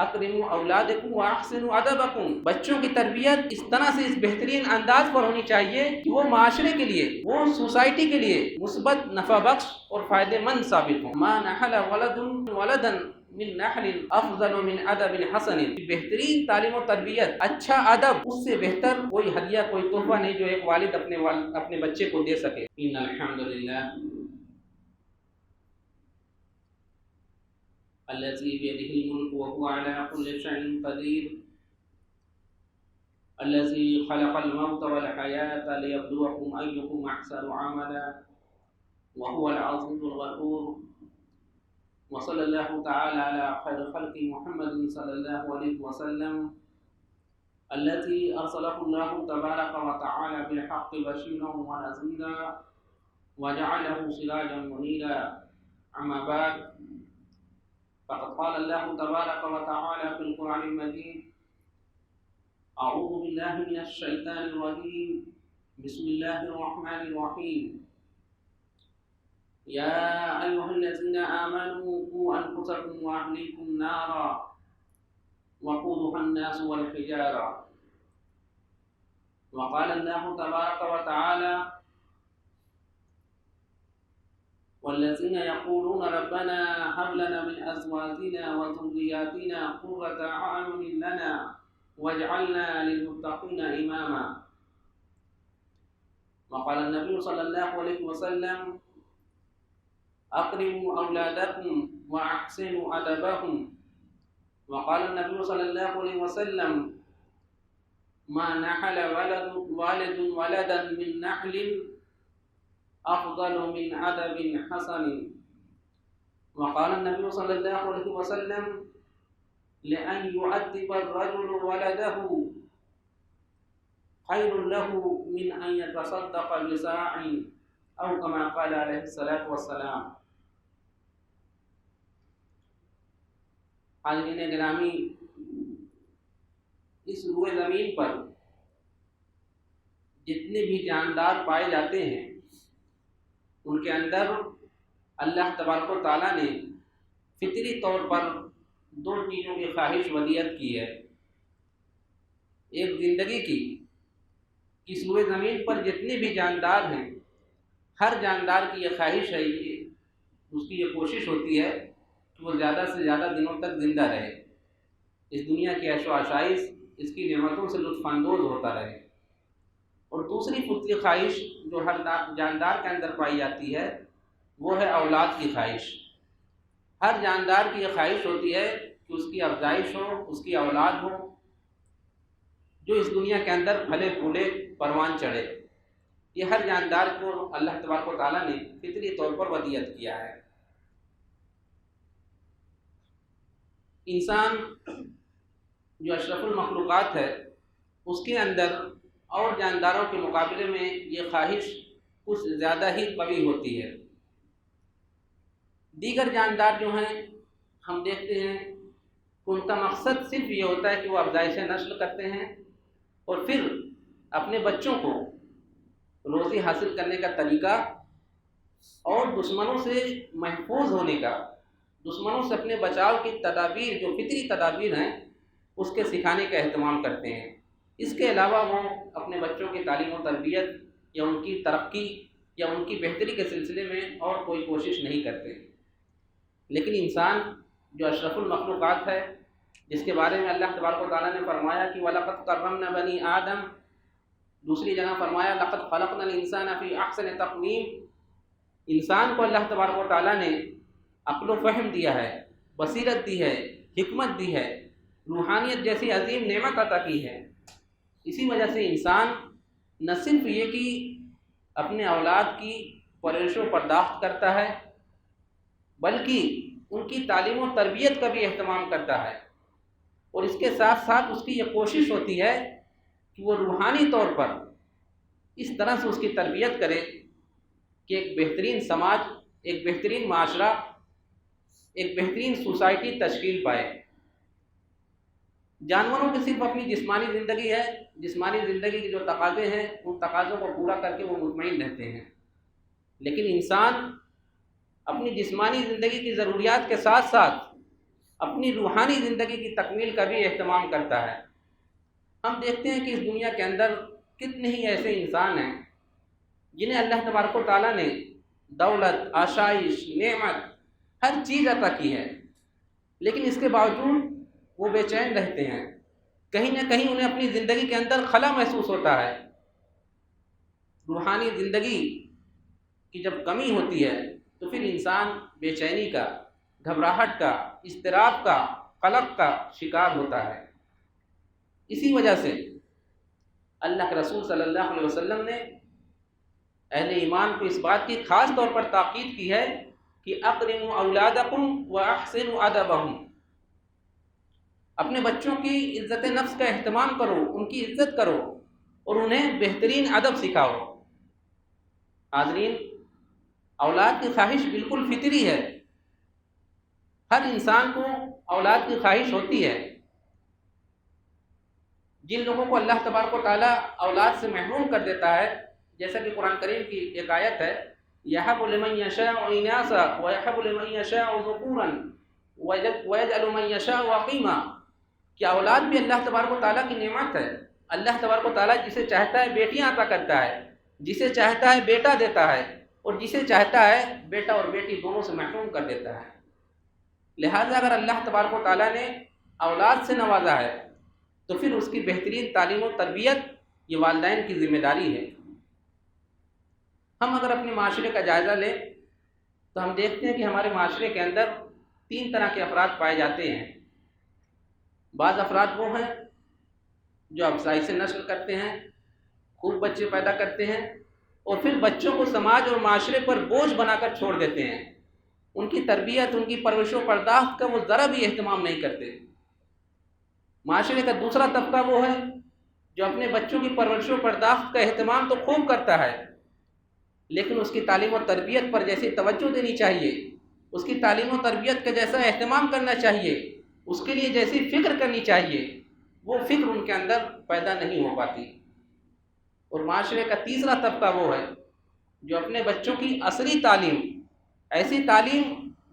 اکرموا اولادکم واحسنوا ادبکم، بچوں کی تربیت اس طرح سے، اس بہترین انداز پر ہونی چاہیے کہ وہ معاشرے کے لیے، وہ سوسائٹی کے لیے مثبت، نفع بخش اور فائدہ مند ثابت ہوں۔ ما نحل ولد ولدا من نحل افضل من ادب حسن، بہترین تعلیم و تربیت، اچھا ادب، اس سے بہتر کوئی ہدیہ، کوئی تحفہ نہیں جو ایک والد اپنے بچے کو دے سکے۔ ان الحمدللہ الذي بيده الملك وهو على كل شيء قدير، الذي خلق الموت والحياة ليبلوكم أيكم أحسن عملا وهو العزيز الغفور، وصلى الله تعالى على خير خلق محمد صلى الله عليه وسلم الذي أرسله الله تبارك وتعالى بالحق بشيرا ونذيرا وجعله سراجا منيرا. أما بعد، فقد قال الله تبارك وتعالى في القرآن المجيد: أعوذ بالله من الشيطان الرجيم، بسم الله الرحمن الرحيم. يا أيها الذين آمنوا قوا أنفسكم وأهليكم نارا وقودها الناس والحجارة. وقال الله تبارك وتعالى: والذين يقولون ربنا هب لنا من أزواجنا وذرياتنا قرة أعين لنا واجعلنا للمتقين إماما. وقال النبي صلى الله عليه وسلم: أكرموا أولادكم وأحسنوا أدبهم. وقال النبي صلى الله عليه وسلم: ما نحل والد ولدا من نحل أفضل من أدب حسن. وقال النبي صلى الله عليه وسلم: لأن يؤدب الرجل ولده خير له من أن يتصدق بصاع، أو كما قال عليه الصلاة والسلام. حاضرین گرامی، اس روئے زمین پر جتنے بھی جاندار پائے جاتے ہیں ان کے اندر اللہ تبارک و تعالیٰ نے فطری طور پر دو چیزوں کی خواہش ودیعت کی ہے. ایک زندگی کی، اس روئے زمین پر جتنے بھی جاندار ہیں ہر جاندار کی یہ خواہش ہے، اس کی یہ کوشش ہوتی ہے کہ وہ زیادہ سے زیادہ دنوں تک زندہ رہے، اس دنیا کی عیش و آشائش، اس کی نعمتوں سے لطف اندوز ہوتا رہے. اور دوسری فطری خواہش جو ہر جاندار کے اندر پائی جاتی ہے وہ ہے اولاد کی خواہش. ہر جاندار کی یہ خواہش ہوتی ہے کہ اس کی افزائش ہو، اس کی اولاد ہو جو اس دنیا کے اندر پھلے پھولے پروان چڑھے. یہ ہر جاندار کو اللہ تبارک و تعالیٰ نے فطری طور پر ودیعت کیا ہے. انسان جو اشرف المخلوقات ہے اس کے اندر اور جانداروں کے مقابلے میں یہ خواہش کچھ زیادہ ہی قوی ہوتی ہے. دیگر جاندار جو ہیں ہم دیکھتے ہیں کہ ان کا مقصد صرف یہ ہوتا ہے کہ وہ افزائش نسل کرتے ہیں اور پھر اپنے بچوں کو روزی حاصل کرنے کا طریقہ اور دشمنوں سے محفوظ ہونے کا، دشمنوں سے اپنے بچاؤ کی تدابیر جو فطری تدابیر ہیں اس کے سکھانے کا اہتمام کرتے ہیں. اس کے علاوہ وہ اپنے بچوں کی تعلیم و تربیت یا ان کی ترقی یا ان کی بہتری کے سلسلے میں اور کوئی کوشش نہیں کرتے. لیکن انسان جو اشرف المخلوقات ہے، جس کے بارے میں اللہ تبارک و تعالیٰ نے فرمایا کہ وَلَقَدْ كَرَّمْنَا بَنِي آدَمَ، دوسری جگہ فرمایا لَقَدْ خَلَقْنَا الْإِنسَانَ فِي أَحْسَنِ تَقْوِيمٍ. انسان کو اللہ تبارک و تعالیٰ نے عقل و فہم دیا ہے، بصیرت دی ہے، حکمت دی ہے، روحانیت جیسی عظیم نعمت عطا کی ہے. اسی وجہ سے انسان نہ صرف یہ کہ اپنے اولاد کی پرورش و پرداخت کرتا ہے بلکہ ان کی تعلیم و تربیت کا بھی اہتمام کرتا ہے. اور اس کے ساتھ ساتھ اس کی یہ کوشش ہوتی ہے کہ وہ روحانی طور پر اس طرح سے اس کی تربیت کرے کہ ایک بہترین سماج، ایک بہترین معاشرہ، ایک بہترین سوسائٹی تشکیل پائے. جانوروں کی صرف اپنی جسمانی زندگی ہے، جسمانی زندگی کے جو تقاضے ہیں ان تقاضوں کو پورا کر کے وہ مطمئن رہتے ہیں. لیکن انسان اپنی جسمانی زندگی کی ضروریات کے ساتھ ساتھ اپنی روحانی زندگی کی تکمیل کا بھی اہتمام کرتا ہے۔ ہم دیکھتے ہیں کہ اس دنیا کے اندر کتنے ہی ایسے انسان ہیں جنہیں اللہ تبارک و تعالیٰ نے دولت، آشائش، نعمت، ہر چیز عطا کی ہے، لیکن اس کے باوجود وہ بے چین رہتے ہیں۔ کہیں نہ کہیں انہیں اپنی زندگی کے اندر خلا محسوس ہوتا ہے۔ روحانی زندگی کی جب کمی ہوتی ہے تو پھر انسان بے چینی کا، گھبراہٹ کا، اضطراب کا، قلق کا شکار ہوتا ہے۔ اسی وجہ سے اللہ کے رسول صلی اللہ علیہ وسلم نے اہل ایمان کو اس بات کی خاص طور پر تاکید کی ہے کہ اکرموا اولادکم واحسنوا ادبہم، اپنے بچوں کی عزت نفس کا اہتمام کرو، ان کی عزت کرو اور انہیں بہترین ادب سکھاؤ۔ حاضرین، اولاد کی خواہش بالکل فطری ہے، ہر انسان کو اولاد کی خواہش ہوتی ہے۔ جن لوگوں کو اللہ تبارک و تعالیٰ اولاد سے محروم کر دیتا ہے، جیسا کہ قرآن کریم کی ایک آیت ہے، یَحَبُ لِمَن يَشَاءُ إِنَاثًا وَيَحَبُ لِمَن يَشَاءُ ذُكُورًا وَيَجْعَلُ مَن يَشَاءُ عَقِيمًا، کہ اولاد بھی اللہ تبارک و تعالیٰ کی نعمت ہے۔ اللہ تبارک و تعالیٰ جسے چاہتا ہے بیٹیاں عطا کرتا ہے، جسے چاہتا ہے بیٹا دیتا ہے، اور جسے چاہتا ہے بیٹا اور بیٹی دونوں سے محروم کر دیتا ہے۔ لہٰذا اگر اللہ تبارک و تعالیٰ نے اولاد سے نوازا ہے تو پھر اس کی بہترین تعلیم و تربیت یہ والدین کی ذمہ داری ہے۔ ہم اگر اپنے معاشرے کا جائزہ لیں تو ہم دیکھتے ہیں کہ ہمارے معاشرے کے اندر 3 طرح کے افراد پائے جاتے ہیں۔ بعض افراد وہ ہیں جو افزائش نسل کرتے ہیں، خوب بچے پیدا کرتے ہیں اور پھر بچوں کو سماج اور معاشرے پر بوجھ بنا کر چھوڑ دیتے ہیں۔ ان کی تربیت، ان کی پرورش و پرداخت کا وہ ذرا بھی اہتمام نہیں کرتے۔ معاشرے کا دوسرا طبقہ وہ ہے جو اپنے بچوں کی پرورش و پرداخت کا اہتمام تو خوب کرتا ہے، لیکن اس کی تعلیم و تربیت پر جیسی توجہ دینی چاہیے، اس کی تعلیم و تربیت کا جیسا اہتمام کرنا چاہیے، اس کے لیے جیسی فکر کرنی چاہیے، وہ فکر ان کے اندر پیدا نہیں ہو پاتی۔ اور معاشرے کا تیسرا طبقہ وہ ہے جو اپنے بچوں کی عصری تعلیم، ایسی تعلیم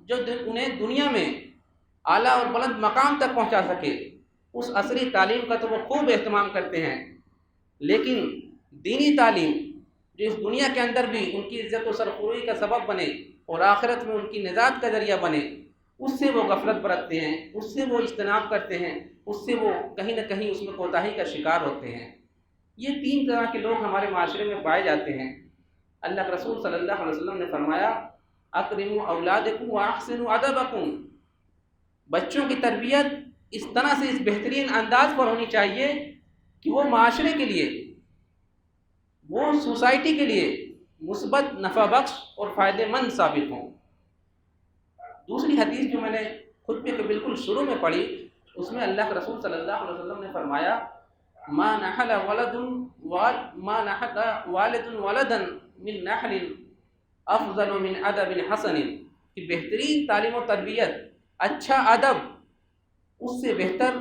جو انہیں دنیا میں اعلیٰ اور بلند مقام تک پہنچا سکے، اس عصری تعلیم کا تو وہ خوب اہتمام کرتے ہیں، لیکن دینی تعلیم جو اس دنیا کے اندر بھی ان کی عزت و سرخوری کا سبب بنے اور آخرت میں ان کی نجات کا ذریعہ بنے، اس سے وہ غفلت برتتے ہیں، اس سے وہ اجتناب کرتے ہیں، اس سے وہ کہیں نہ کہیں اس میں کوتاہی کا شکار ہوتے ہیں۔ یہ 3 طرح کے لوگ ہمارے معاشرے میں پائے جاتے ہیں۔ اللہ کے رسول صلی اللہ علیہ وسلم نے فرمایا، اکرموا اولادکم واحسنوا ادبکم، بچوں کی تربیت اس طرح سے، اس بہترین انداز پر ہونی چاہیے کہ وہ معاشرے کے لیے، وہ سوسائٹی کے لیے مثبت، نفع بخش اور فائدہ مند ثابت ہوں۔ دوسری حدیث جو میں نے خطبے کے بالکل شروع میں پڑھی، اس میں اللہ کے رسول صلی اللہ علیہ وسلم نے فرمایا، ما نحل والد ولدا من نحل افضل من ادب حسن، کہ بہترین تعلیم و تربیت، اچھا ادب، اس سے بہتر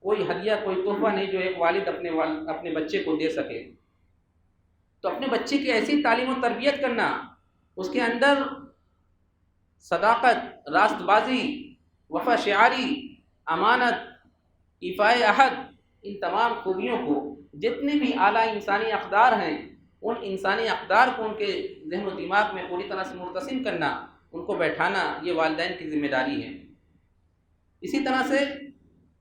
کوئی ہدیہ، کوئی تحفہ نہیں جو ایک والد اپنے بچے کو دے سکے۔ تو اپنے بچے کی ایسی تعلیم و تربیت کرنا، اس کے اندر صداقت، راست بازی، وفا شعاری، امانت، ایفائے عہد، ان تمام خوبیوں کو، جتنے بھی اعلیٰ انسانی اقدار ہیں، ان انسانی اقدار کو ان کے ذہن و دماغ میں پوری طرح سے مرتسم کرنا، ان کو بیٹھانا، یہ والدین کی ذمہ داری ہے۔ اسی طرح سے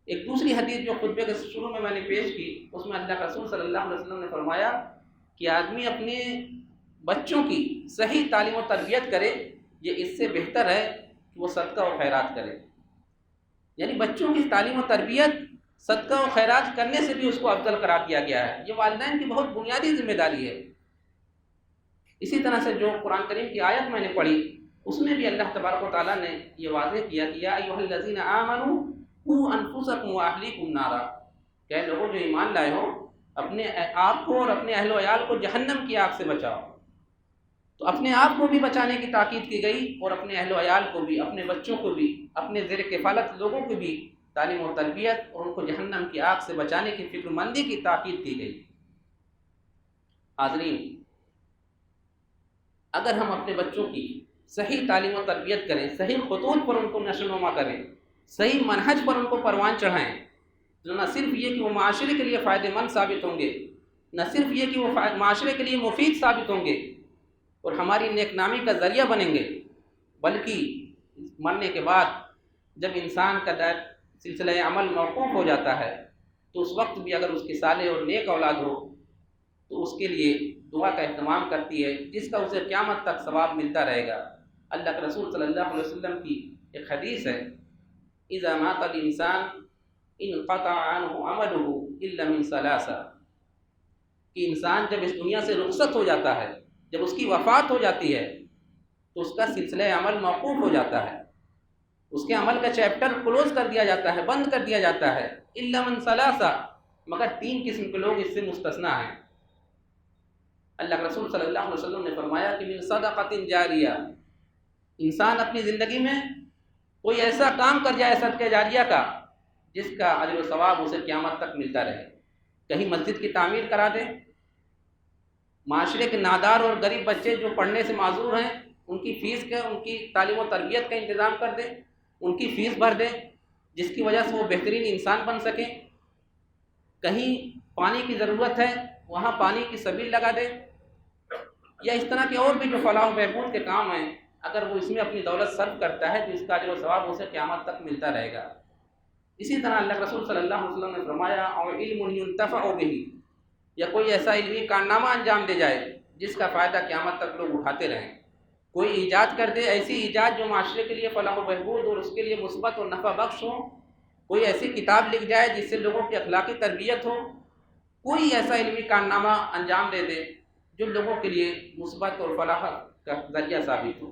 ایک دوسری حدیث جو خطبے کے شروع میں نے پیش کی، اس میں اللہ کے رسول صلی اللہ علیہ وسلم نے فرمایا کہ آدمی اپنے بچوں کی صحیح تعلیم و تربیت کرے، یہ اس سے بہتر ہے کہ وہ صدقہ و خیرات کرے۔ یعنی بچوں کی تعلیم و تربیت صدقہ و خیرات کرنے سے بھی اس کو افضل قرار دیا گیا ہے۔ یہ والدین کی بہت بنیادی ذمہ داری ہے۔ اسی طرح سے جو قرآن کریم کی آیت میں نے پڑھی، اس میں بھی اللہ تبارک و تعالیٰ نے یہ واضح کیا کہ یا ایھا الذین آمنوا قوا انفسکم واہلیکم نارا، کہ لوگوں جو ایمان لائے ہو، اپنے آپ کو اور اپنے اہل و عیال کو جہنم کی آگ سے بچاؤ۔ تو اپنے آپ کو بھی بچانے کی تاکید کی گئی اور اپنے اہل و عیال کو بھی، اپنے بچوں کو بھی، اپنے زیر کفالت لوگوں کو بھی تعلیم و تربیت اور ان کو جہنم کی آگ سے بچانے کی فکر مندی کی تاکید کی گئی۔ حاضرین، اگر ہم اپنے بچوں کی صحیح تعلیم و تربیت کریں، صحیح خطوط پر ان کو نشو و نما کریں، صحیح منہج پر ان کو پروان چڑھائیں، جو نہ صرف یہ کہ وہ معاشرے کے لیے فائدہ مند ثابت ہوں گے، نہ صرف یہ کہ وہ معاشرے کے لیے مفید ثابت ہوں گے اور ہماری نیک نامی کا ذریعہ بنیں گے، بلکہ مرنے کے بعد جب انسان کا سلسلہ عمل موقوف ہو جاتا ہے تو اس وقت بھی اگر اس کی صالح اور نیک اولاد ہو تو اس کے لیے دعا کا اہتمام کرتی ہے، جس کا اسے قیامت تک ثواب ملتا رہے گا۔ اللہ کے رسول صلی اللہ علیہ وسلم کی ایک حدیث ہے، اذا مات الانسان انقطع عنه عمله الا من ثلاثہ، کہ انسان جب اس دنیا سے رخصت ہو جاتا ہے، جب اس کی وفات ہو جاتی ہے تو اس کا سلسلہ عمل موقوف ہو جاتا ہے، اس کے عمل کا چیپٹر کلوز کر دیا جاتا ہے، بند کر دیا جاتا ہے، الا من ثلاثہ، مگر 3 قسم کے لوگ اس سے مستثنیٰ ہیں۔ اللہ کے رسول صلی اللہ علیہ وسلم نے فرمایا کہ من صدقۃ جاریہ، انسان اپنی زندگی میں کوئی ایسا کام کر جائے صدقہ جاریہ کا جس کا اجر و ثواب اسے قیامت تک ملتا رہے، کہیں مسجد کی تعمیر کرا دے، معاشرے کے نادار اور غریب بچے جو پڑھنے سے معذور ہیں ان کی فیس کا، ان کی تعلیم و تربیت کا انتظام کر دے، ان کی فیس بھر دے جس کی وجہ سے وہ بہترین انسان بن سکیں، کہیں پانی کی ضرورت ہے وہاں پانی کی سبیل لگا دے، یا اس طرح کے اور بھی جو فلاح و بہبود کے کام ہیں اگر وہ اس میں اپنی دولت صرف کرتا ہے تو اس کا اجر و ثواب اسے قیامت تک ملتا رہے گا۔ اسی طرح اللہ رسول صلی اللہ علیہ وسلم نے فرمایا اور علم ينتفع به، یا کوئی ایسا علمی کارنامہ انجام دے جائے جس کا فائدہ قیامت تک لوگ اٹھاتے رہیں، کوئی ایجاد کر دے، ایسی ایجاد جو معاشرے کے لیے فلاح و بہبود اور اس کے لیے مثبت اور نفع بخش ہو، کوئی ایسی کتاب لکھ جائے جس سے لوگوں کی اخلاقی تربیت ہو، کوئی ایسا علمی کارنامہ انجام دے دے جو لوگوں کے لیے مثبت اور فلاح کا ذریعہ ثابت ہو۔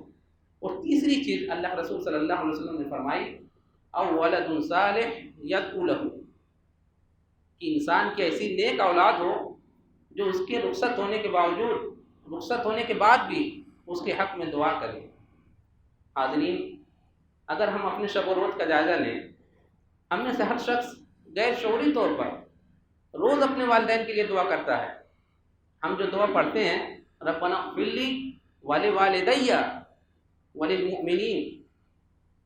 اور تیسری چیز اللہ رسول صلی اللہ علیہ وسلم نے فرمائی او ولد صالح یدعو لہ، کہ انسان کی ایسی نیک اولاد ہو جو اس کے رخصت ہونے کے باوجود، رخصت ہونے کے بعد بھی اس کے حق میں دعا کرے۔ حاضرین، اگر ہم اپنے شب و روز کا جائزہ لیں، ہم میں سے ہر شخص غیر شعوری طور پر روز اپنے والدین کے لیے دعا کرتا ہے۔ ہم جو دعا پڑھتے ہیں ربنا اغفر لی ولوالدی وللمؤمنین،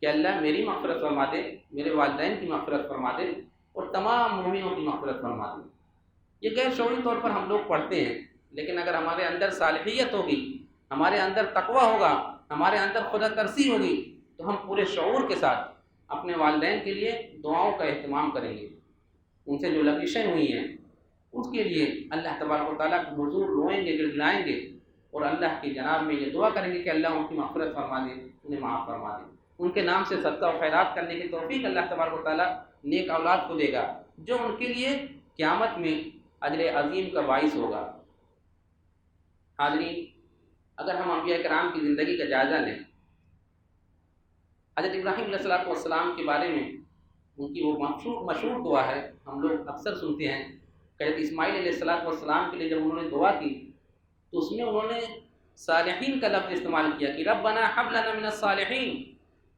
کہ اللہ میری مغفرت فرما دے، میرے والدین کی مغفرت فرما دے اور تمام مومنوں کی مغفرت فرما دے، یہ غیر شعوری طور پر ہم لوگ پڑھتے ہیں، لیکن اگر ہمارے اندر صالحیت ہوگی، ہمارے اندر تقویٰ ہوگا، ہمارے اندر خدا ترسی ہوگی تو ہم پورے شعور کے ساتھ اپنے والدین کے لیے دعاؤں کا اہتمام کریں گے، ان سے جو لغزشیں ہوئی ہیں اس کے لیے اللہ تبارک و تعالیٰ کے حضور روئیں گے، گڑگڑائیں گے اور اللہ کی جناب میں یہ دعا کریں گے کہ اللہ ان کی مغفرت فرما دے، انہیں معاف فرما دے، ان کے نام سے صدقہ و خیرات کرنے کی توفیق اللہ تبارک و تعالیٰ نیک اولاد کو دے گا جو ان کے لیے قیامت میں اجر عظیم کا باعث ہوگا۔ حاضرین، اگر ہم انبیاء کرام کی زندگی کا جائزہ لیں، حضرت ابراہیم علیہ السلام کے بارے میں ان کی وہ مشہور دعا ہے، ہم لوگ اکثر سنتے ہیں کہ حضرت اسماعیل علیہ السلام کے لیے جب انہوں نے دعا کی تو اس میں انہوں نے صالحین کا لفظ استعمال کیا کہ ربنا حب لنا من الصالحین،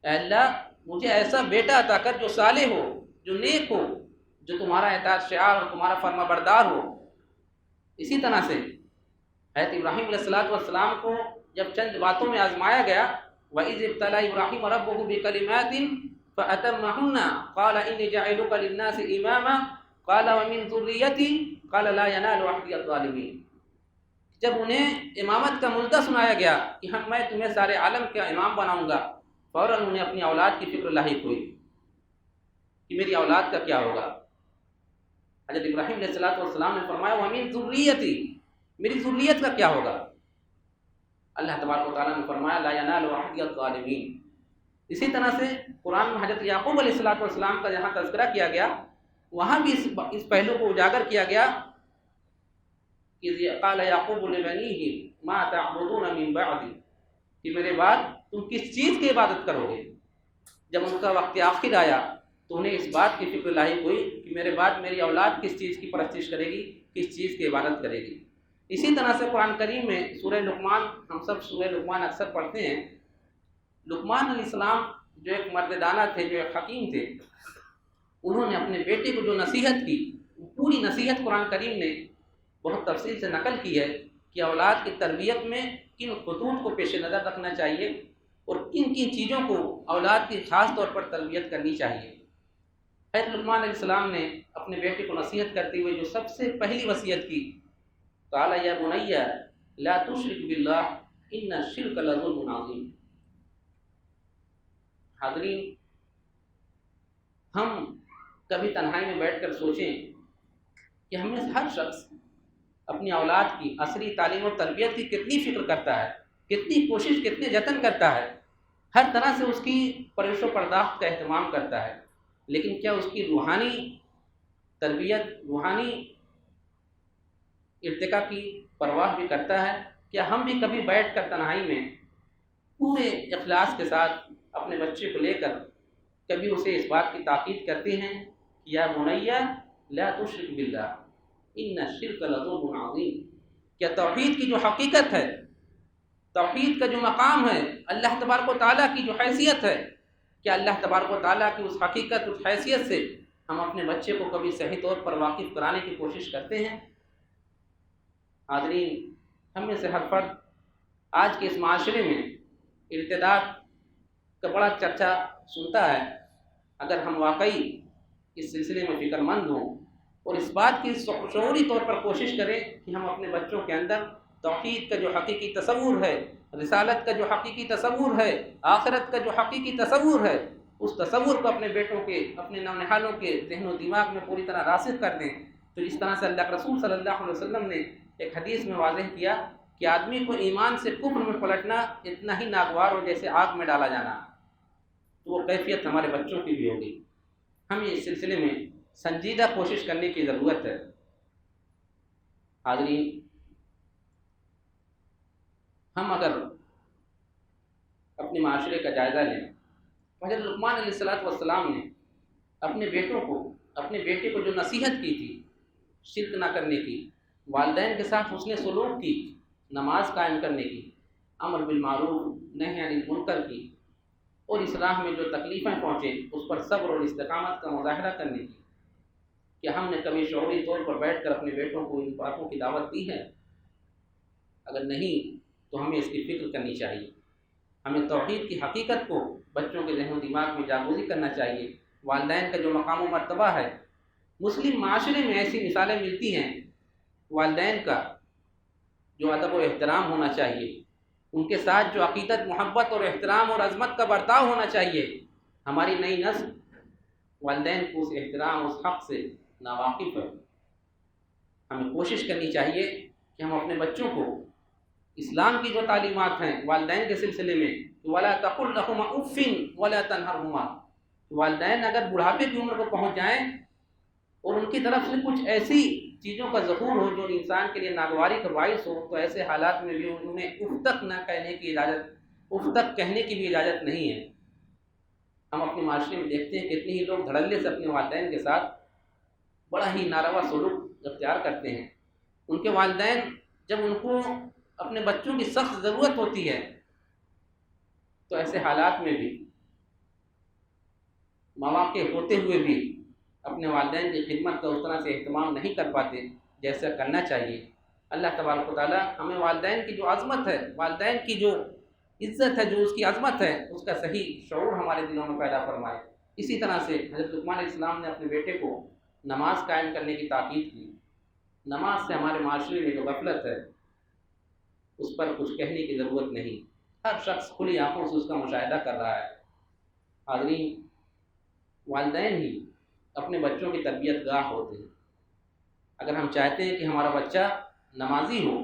اے اللہ مجھے ایسا بیٹا عطا کر جو صالح ہو، جو نیک ہو، جو تمہارا اطاعت شعار اور تمہارا فرما بردار ہو۔ اسی طرح سے حضرت ابراہیم علیہ السلام کو جب چند باتوں میں آزمایا گیا، وَإِذِ ابْتَلَىٰ إِبْرَاهِيمَ رَبُّهُ بِكَلِمَاتٍ فَأَتَمَّهُنَّ قَالَ إِنِّي جَاعِلُكَ لِلنَّاسِ إِمَامًا قَالَ وَمِن ذُرِّيَّتِي قَالَ لَا يَنَالُ عَهْدِيَ الظَّالِمِينَ، جب انہیں امامت کا ملدہ سنایا گیا کہ میں تمہیں سارے عالم کا امام بناؤں گا، فوراً انہیں اپنی اولاد کی فکر لاحق ہوئی کہ میری اولاد کا کیا ہوگا۔ حضرت ابراہیم علیہ السلام نے فرمایا وَمِن ذُرِّيَّتِي، میری ذریت کا کیا ہوگا؟ اللہ تبارک و تعالیٰ نے فرمایا لا ینال عہد الظالمین۔ اسی طرح سے قرآن میں حضرت یعقوب علیہ السلام کا جہاں تذکرہ کیا گیا وہاں بھی اس پہلو کو اجاگر کیا گیا کہ قال یعقوب لبنیہ ما تعبدون من بعدی، کہ میرے بعد تم کس چیز کی عبادت کرو گے۔ جب ان کا وقت آخر آیا تو انہیں اس بات کی فکر لاحق ہوئی کہ میرے بعد میری اولاد کس چیز کی پرستش کرے گی، کس چیز کی عبادت کرے گی۔ اسی طرح سے قرآن کریم میں سورہ لقمان، ہم سب سورہ لقمان اکثر پڑھتے ہیں، لقمان علیہ السلام جو ایک مرد دانہ تھے، جو ایک حکیم تھے، انہوں نے اپنے بیٹے کو جو نصیحت کی، پوری نصیحت قرآن کریم نے بہت تفصیل سے نقل کی ہے کہ اولاد کی تربیت میں کن خطوط کو پیش نظر رکھنا چاہیے، اور کن کن چیزوں کو اولاد کی خاص طور پر تربیت کرنی چاہیے۔ حضرت لقمان علیہ السلام نے اپنے بیٹے کو نصیحت کرتے ہوئے جو سب سے پہلی وصیت کی، قال یا بنی لا تشرک باللہ ان الشرک لظلم عظیم۔ حاضرین، ہم کبھی تنہائی میں بیٹھ کر سوچیں کہ ہم میں سے ہر شخص اپنی اولاد کی عصری تعلیم و تربیت کی کتنی فکر کرتا ہے، کتنی کوشش، کتنے جتن کرتا ہے، ہر طرح سے اس کی پرورش و پرداخت کا اہتمام کرتا ہے، لیکن کیا اس کی روحانی تربیت، روحانی ارتقاء کی پرواہ بھی کرتا ہے؟ کیا ہم بھی کبھی بیٹھ کر تنہائی میں پورے اخلاص کے ساتھ اپنے بچے کو لے کر کبھی اسے اس بات کی تاکید کرتے ہیں کہ یا بنی لا تشرک باللہ ان الشرک لظلم عظیم؟ کیا توحید کی جو حقیقت ہے، توحید کا جو مقام ہے، اللہ تبارک و تعالیٰ کی جو حیثیت ہے، کیا اللہ تبارک و تعالیٰ کی اس حقیقت، اس حیثیت سے ہم اپنے بچے کو کبھی صحیح طور پر واقف کرانے کی کوشش کرتے ہیں؟ حاضرین، ہم میں سے ہر فرد آج کے اس معاشرے میں ارتداد کا بڑا چرچا سنتا ہے۔ اگر ہم واقعی اس سلسلے میں فکر مند ہوں اور اس بات کی شعوری طور پر کوشش کریں کہ ہم اپنے بچوں کے اندر توحید کا جو حقیقی تصور ہے، رسالت کا جو حقیقی تصور ہے، آخرت کا جو حقیقی تصور ہے، اس تصور کو اپنے بیٹوں کے، اپنے نونہالوں کے ذہن و دماغ میں پوری طرح راسخ کر دیں، تو اس طرح سے اللہ کے رسول صلی اللہ علیہ وسلم نے ایک حدیث میں واضح کیا کہ آدمی کو ایمان سے کفر میں پلٹنا اتنا ہی ناگوار ہو جیسے آگ میں ڈالا جانا، تو وہ کیفیت ہمارے بچوں کی بھی ہوگی۔ ہمیں اس سلسلے میں سنجیدہ کوشش کرنے کی ضرورت ہے۔ حاضرین، ہم اگر اپنے معاشرے کا جائزہ لیں، حضرت لقمان علیہ السلام نے اپنے بیٹے کو جو نصیحت کی تھی شرک نہ کرنے کی، والدین کے ساتھ حسن سلوک کی، نماز قائم کرنے کی، امر بالمعروف نہی عن المنکر کی، اور اس راہ میں جو تکلیفیں پہنچے اس پر صبر اور استقامت کا مظاہرہ کرنے کی، کیا ہم نے کبھی شعوری طور پر بیٹھ کر اپنے بیٹوں کو ان باتوں کی دعوت دی ہے؟ اگر نہیں تو ہمیں اس کی فکر کرنی چاہیے۔ ہمیں توحید کی حقیقت کو بچوں کے ذہن و دماغ میں جاگوزی کرنا چاہیے۔ والدین کا جو مقام و مرتبہ ہے، مسلم معاشرے میں ایسی مثالیں ملتی ہیں، والدین کا جو ادب و احترام ہونا چاہیے، ان کے ساتھ جو عقیدت، محبت اور احترام اور عظمت کا برتاؤ ہونا چاہیے۔ ہماری نئی نسل والدین کو اس احترام، اس حق سے ناواقف ہے۔ ہمیں کوشش کرنی چاہیے کہ ہم اپنے بچوں کو اسلام کی جو تعلیمات ہیں والدین کے سلسلے میں، وَلَا تَقُلْ لَهُمَا أُفٍّ وَلَا تَنْهَرْهُمَا، والدین اگر بڑھاپے کی عمر کو پہنچ جائیں اور ان کی طرف سے کچھ ایسی چیزوں کا ظہور ہو جو انسان کے لیے ناگواری کا باعث ہو، تو ایسے حالات میں بھی انہیں اف تک نہ کہنے کی اجازت، اف تک کہنے کی بھی اجازت نہیں ہے۔ ہم اپنے معاشرے میں دیکھتے ہیں کتنے ہی لوگ دھڑلے سے اپنے والدین کے ساتھ بڑا ہی ناروا سلوک اختیار کرتے ہیں۔ ان کے والدین جب ان کو اپنے بچوں کی سخت ضرورت ہوتی ہے تو ایسے حالات میں بھی مواقع ہوتے ہوئے بھی اپنے والدین کی خدمت کا اس طرح سے اہتمام نہیں کر پاتے جیسا کرنا چاہیے۔ اللہ تبارک و تعالیٰ ہمیں والدین کی جو عظمت ہے، والدین کی جو عزت ہے، جو اس کی عظمت ہے، اس کا صحیح شعور ہمارے دلوں میں پیدا فرمائے۔ اسی طرح سے حضرت لقمان علیہ السلام نے اپنے بیٹے کو نماز قائم کرنے کی تاکید کی۔ نماز سے ہمارے معاشرے میں جو غفلت ہے اس پر کچھ کہنے کی ضرورت نہیں، ہر شخص کھلی آنکھوں سے اس کا مشاہدہ کر رہا ہے۔ حاضرین، والدین ہی اپنے بچوں کی تربیت گاہ ہوتے ہیں۔ اگر ہم چاہتے ہیں کہ ہمارا بچہ نمازی ہو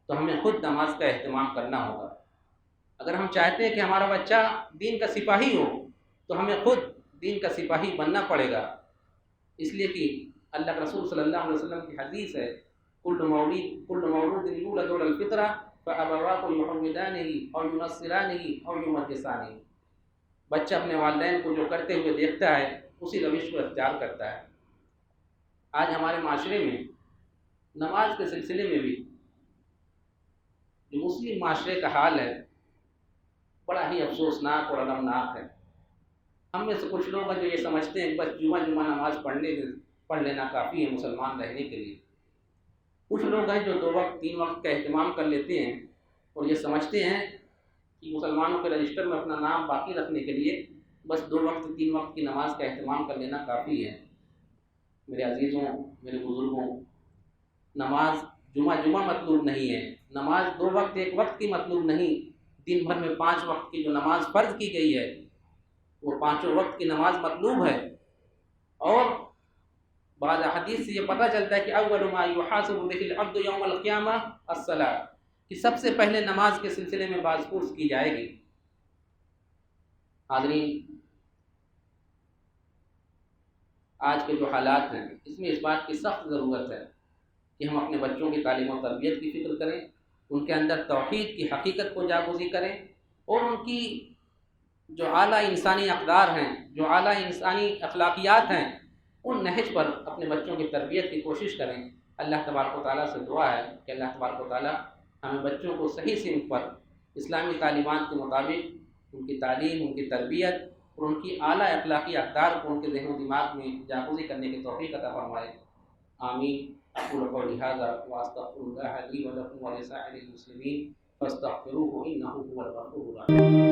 تو ہمیں خود نماز کا اہتمام کرنا ہوگا۔ اگر ہم چاہتے ہیں کہ ہمارا بچہ دین کا سپاہی ہو تو ہمیں خود دین کا سپاہی بننا پڑے گا، اس لیے کہ اللہ کے رسول صلی اللہ علیہ وسلم کی حدیث ہے، کل مولود یولد علی الفطرہ فابواہ یحودانہ او ینصرانہ او یمجسانہ۔ بچہ اپنے والدین کو جو کرتے ہوئے دیکھتا ہے اسی روش کو اختیار کرتا ہے۔ آج ہمارے معاشرے میں نماز کے سلسلے میں بھی جو مسلم معاشرے کا حال ہے بڑا ہی افسوسناک اور المناک ہے۔ ہم میں سے کچھ لوگ ہیں جو یہ سمجھتے ہیں بس جمعہ نماز پڑھ لینا کافی ہے مسلمان رہنے کے لیے۔ کچھ لوگ ہیں جو 2 وقت 3 وقت کا اہتمام کر لیتے ہیں اور یہ سمجھتے ہیں کہ مسلمانوں کے رجسٹر میں اپنا نام باقی رکھنے کے لیے بس 2 وقت 3 وقت کی نماز کا اہتمام کر لینا کافی ہے۔ میرے عزیزوں، میرے بزرگوں، نماز جمعہ مطلوب نہیں ہے، نماز 2 وقت 1 وقت کی مطلوب نہیں، دن بھر میں 5 وقت کی جو نماز فرض کی گئی ہے وہ 5 وقت کی نماز مطلوب ہے۔ اور بعض حدیث سے یہ پتہ چلتا ہے کہ اول ما یحاسب به العبد یوم القیامہ الصلاۃ، کہ سب سے پہلے نماز کے سلسلے میں باز پرس کی جائے گی۔ حاضرین، آج کے جو حالات ہیں اس میں اس بات کی سخت ضرورت ہے کہ ہم اپنے بچوں کی تعلیم و تربیت کی فکر کریں، ان کے اندر توحید کی حقیقت کو جاگزی کریں، اور ان کی جو اعلیٰ انسانی اقدار ہیں، جو اعلیٰ انسانی اخلاقیات ہیں، ان نہج پر اپنے بچوں کی تربیت کی کوشش کریں۔ اللہ تبارک و تعالیٰ سے دعا ہے کہ اللہ تبارک و تعالیٰ ہمیں بچوں کو صحیح سمت پر اسلامی تعلیمات کے مطابق ان کی تعلیم، ان کی تربیت اور ان کی اعلیٰ اخلاقی اقدار کو ان کے ذہن و دماغ میں جاگزی کرنے کی توفیق عطا فرمائے۔ آمین۔ اقول قولی ھذا واستغفر اللہ لی ولکم ولسائر المسلمین فاستغفروہ انہ ھو الغفور الرحیم۔